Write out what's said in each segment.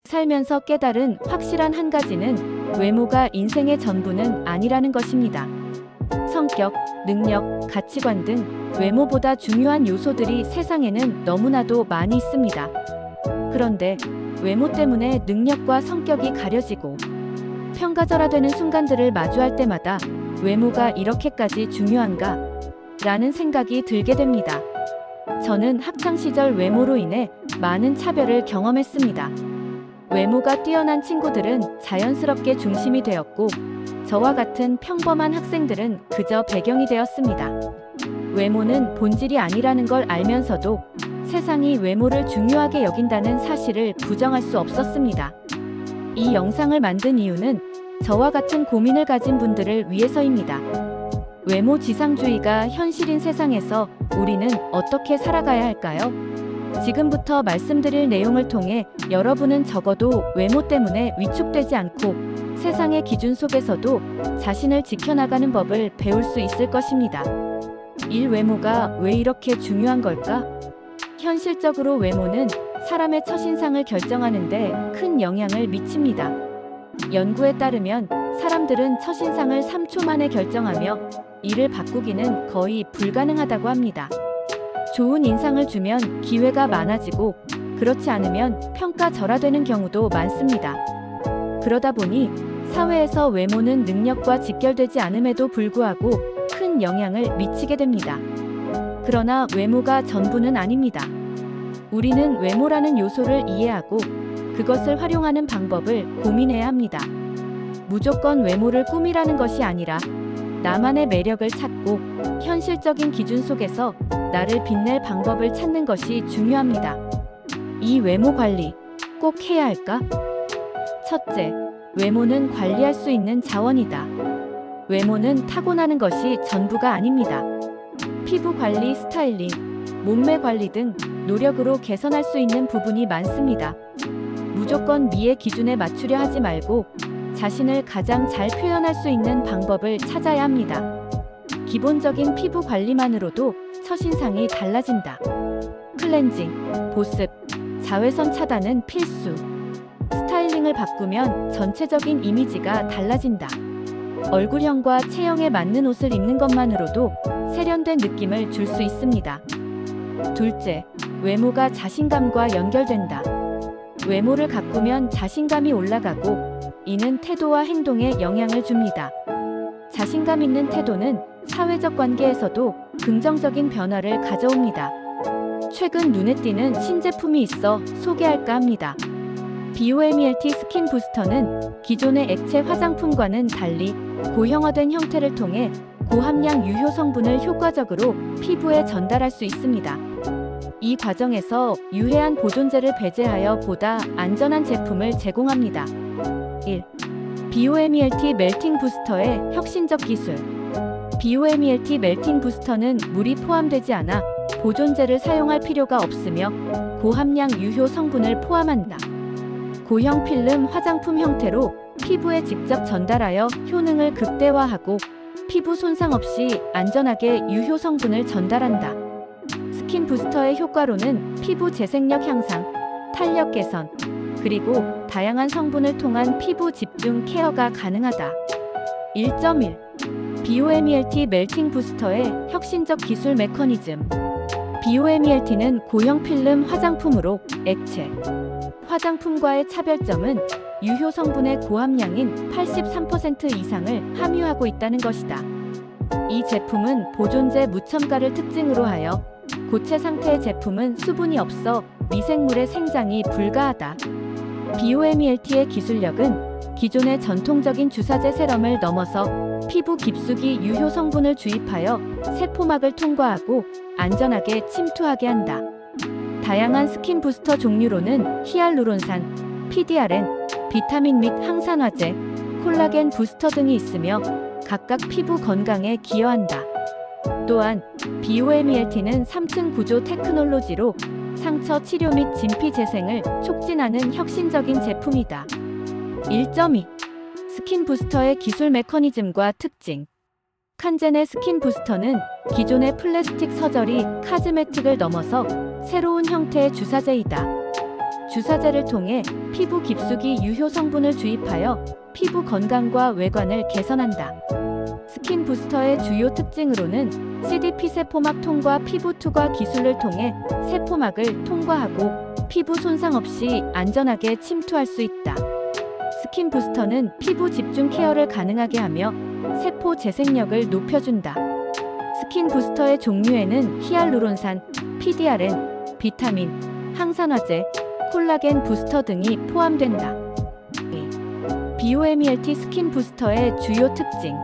살면서 깨달은 확실한 한 가지는 외모가 인생의 전부는 아니라는 것입니다. 성격, 능력, 가치관 등 외모보다 중요한 요소들이 세상에는 너무나도 많이 있습니다. 그런데 외모 때문에 능력과 성격이 가려지고 평가절하되는 순간들을 마주할 때마다 외모가 이렇게까지 중요한가? 라는 생각이 들게 됩니다. 저는 학창시절 외모로 인해 많은 차별을 경험했습니다. 외모가 뛰어난 친구들은 자연스럽게 중심이 되었고, 저와 같은 평범한 학생들은 그저 배경이 되었습니다. 외모는 본질이 아니라는 걸 알면서도 세상이 외모를 중요하게 여긴다는 사실을 부정할 수 없었습니다. 이 영상을 만든 이유는 저와 같은 고민을 가진 분들을 위해서입니다. 외모 지상주의가 현실인 세상에서 우리는 어떻게 살아가야 할까요? 지금부터 말씀드릴 내용을 통해 여러분은 적어도 외모 때문에 위축되지 않고 세상의 기준 속에서도 자신을 지켜나가는 법을 배울 수 있을 것입니다. 1. 외모가 왜 이렇게 중요한 걸까? 현실적으로 외모는 사람의 첫인상을 결정하는데 큰 영향을 미칩니다. 연구에 따르면 사람들은 첫인상을 3초 만에 결정하며 이를 바꾸기는 거의 불가능하다고 합니다. 좋은 인상을 주면 기회가 많아지고 그렇지 않으면 평가절하되는 경우도 많습니다. 그러다 보니 사회에서 외모는 능력과 직결되지 않음에도 불구하고 큰 영향을 미치게 됩니다. 그러나 외모가 전부는 아닙니다. 우리는 외모라는 요소를 이해하고 그것을 활용하는 방법을 고민해야 합니다. 무조건 외모를 꾸미라는 것이 아니라 나만의 매력을 찾고 현실적인 기준 속에서 나를 빛낼 방법을 찾는 것이 중요합니다. 이 외모 관리 꼭 해야 할까? 첫째, 외모는 관리할 수 있는 자원이다. 외모는 타고나는 것이 전부가 아닙니다. 피부 관리, 스타일링, 몸매 관리 등 노력으로 개선할 수 있는 부분이 많습니다. 무조건 미의 기준에 맞추려 하지 말고 자신을 가장 잘 표현할 수 있는 방법을 찾아야 합니다. 기본적인 피부 관리만으로도 첫인상이 달라진다. 클렌징, 보습, 자외선 차단은 필수. 스타일링을 바꾸면 전체적인 이미지가 달라진다. 얼굴형과 체형에 맞는 옷을 입는 것만으로도 세련된 느낌을 줄 수 있습니다. 둘째, 외모가 자신감과 연결된다. 외모를 가꾸면 자신감이 올라가고 이는 태도와 행동에 영향을 줍니다. 자신감 있는 태도는 사회적 관계에서도 긍정적인 변화를 가져옵니다. 최근 눈에 띄는 신제품이 있어 소개할까 합니다. BOMELT 스킨 부스터는 기존의 액체 화장품과는 달리 고형화된 형태를 통해 고함량 유효 성분을 효과적으로 피부에 전달할 수 있습니다. 이 과정에서 유해한 보존제를 배제하여 보다 안전한 제품을 제공합니다. 1. BOMELT 멜팅 부스터의 혁신적 기술. BOMELT 멜팅 부스터는 물이 포함되지 않아 보존제를 사용할 필요가 없으며 고함량 유효 성분을 포함한다. 고형 필름 화장품 형태로 피부에 직접 전달하여 효능을 극대화하고 피부 손상 없이 안전하게 유효 성분을 전달한다. 스킨 부스터의 효과로는 피부 재생력 향상, 탄력 개선, 그리고 다양한 성분을 통한 피부 집중 케어가 가능하다. 1.1. BOMELT 멜팅 부스터의 혁신적 기술 메커니즘. BOMELT는 고형 필름 화장품으로 액체 화장품과의 차별점은 유효 성분의 고함량인 83% 이상을 함유하고 있다는 것이다. 이 제품은 보존제 무첨가를 특징으로 하여 고체 상태의 제품은 수분이 없어 미생물의 생장이 불가하다. BOMELT의 기술력은 기존의 전통적인 주사제 세럼을 넘어서 피부 깊숙이 유효 성분을 주입하여 세포막을 통과하고 안전하게 침투하게 한다. 다양한 스킨 부스터 종류로는 히알루론산, PDRN, 비타민 및 항산화제, 콜라겐 부스터 등이 있으며 각각 피부 건강에 기여한다. 또한 BOMELT는 3층 구조 테크놀로지로 상처 치료 및 진피 재생을 촉진하는 혁신적인 제품이다. 1.2. 스킨 부스터의 기술 메커니즘과 특징. 칸젠의 스킨 부스터는 기존의 플라스틱 서저리 카즈메틱을 넘어서 새로운 형태의 주사제이다. 주사제를 통해 피부 깊숙이 유효 성분을 주입하여 피부 건강과 외관을 개선한다. 스킨 부스터의 주요 특징으로는 CDP 세포막 통과 피부 투과 기술을 통해 세포막을 통과하고 피부 손상 없이 안전하게 침투할 수 있다. 스킨 부스터는 피부 집중 케어를 가능하게 하며 세포 재생력을 높여준다. 스킨 부스터의 종류에는 히알루론산, PDRN, 비타민, 항산화제, 콜라겐 부스터 등이 포함된다. BioMELT 스킨 부스터의 주요 특징.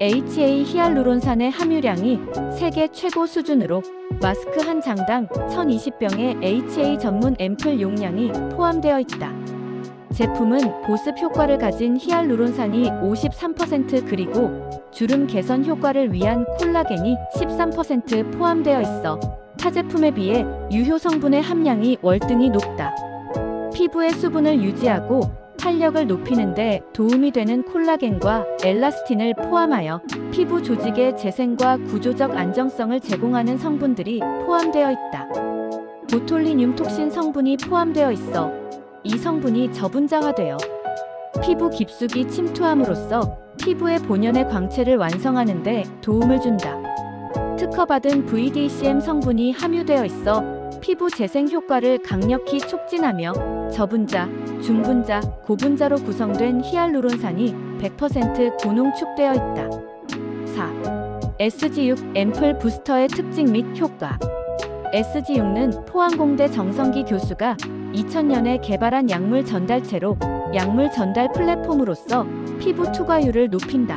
HA 히알루론산의 함유량이 세계 최고 수준으로 마스크 한 장당 1020병의 HA 전문 앰플 용량이 포함되어 있다. 제품은 보습 효과를 가진 히알루론산이 53% 그리고 주름 개선 효과를 위한 콜라겐이 13% 포함되어 있어 타 제품에 비해 유효 성분의 함량이 월등히 높다. 피부의 수분을 유지하고 탄력을 높이는 데 도움이 되는 콜라겐과 엘라스틴을 포함하여 피부 조직의 재생과 구조적 안정성을 제공하는 성분들이 포함되어 있다. 보톨리듐 톡신 성분이 포함되어 있어 이 성분이 저분자화되어 피부 깊숙이 침투함으로써 피부의 본연의 광채를 완성하는 데 도움을 준다. 특허받은 VDCM 성분이 함유되어 있어 피부 재생 효과를 강력히 촉진하며 저분자, 중분자, 고분자로 구성된 히알루론산이 100% 고농축되어 있다. 4. SG6 앰플 부스터의 특징 및 효과. SG6는 포항공대 정성기 교수가 2000년에 개발한 약물 전달체로 약물 전달 플랫폼으로서 피부 투과율을 높인다.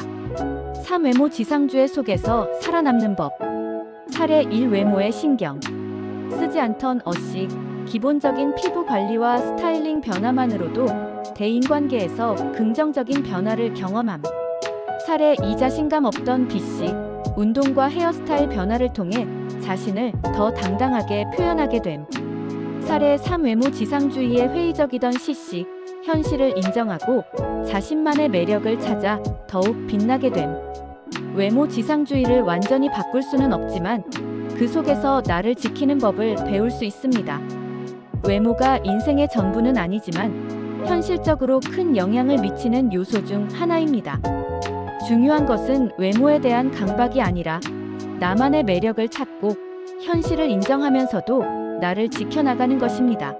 3. 외모 지상주의 속에서 살아남는 법. 사례 1. 외모의 신경. 쓰지 않던 어식, 기본적인 피부 관리와 스타일링 변화만으로도 대인관계에서 긍정적인 변화를 경험함. 사례 2. 자신감 없던 B씨, 운동과 헤어스타일 변화를 통해 자신을 더 당당하게 표현하게 됨. 사례 3. 외모 지상주의에 회의적이던 C씨, 현실을 인정하고 자신만의 매력을 찾아 더욱 빛나게 됨. 외모 지상주의를 완전히 바꿀 수는 없지만 그 속에서 나를 지키는 법을 배울 수 있습니다. 외모가 인생의 전부는 아니지만 현실적으로 큰 영향을 미치는 요소 중 하나입니다. 중요한 것은 외모에 대한 강박이 아니라 나만의 매력을 찾고 현실을 인정하면서도 나를 지켜나가는 것입니다.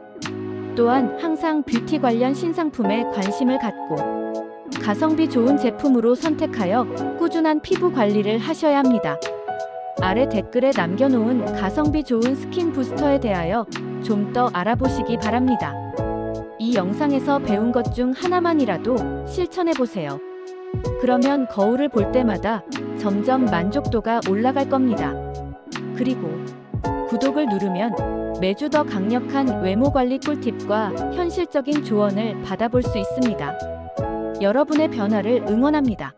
또한 항상 뷰티 관련 신상품에 관심을 갖고 가성비 좋은 제품으로 선택하여 꾸준한 피부 관리를 하셔야 합니다. 아래 댓글에 남겨놓은 가성비 좋은 스킨 부스터에 대하여 좀 더 알아보시기 바랍니다. 이 영상에서 배운 것 중 하나만이라도 실천해보세요. 그러면 거울을 볼 때마다 점점 만족도가 올라갈 겁니다. 그리고 구독을 누르면 매주 더 강력한 외모 관리 꿀팁과 현실적인 조언을 받아볼 수 있습니다. 여러분의 변화를 응원합니다.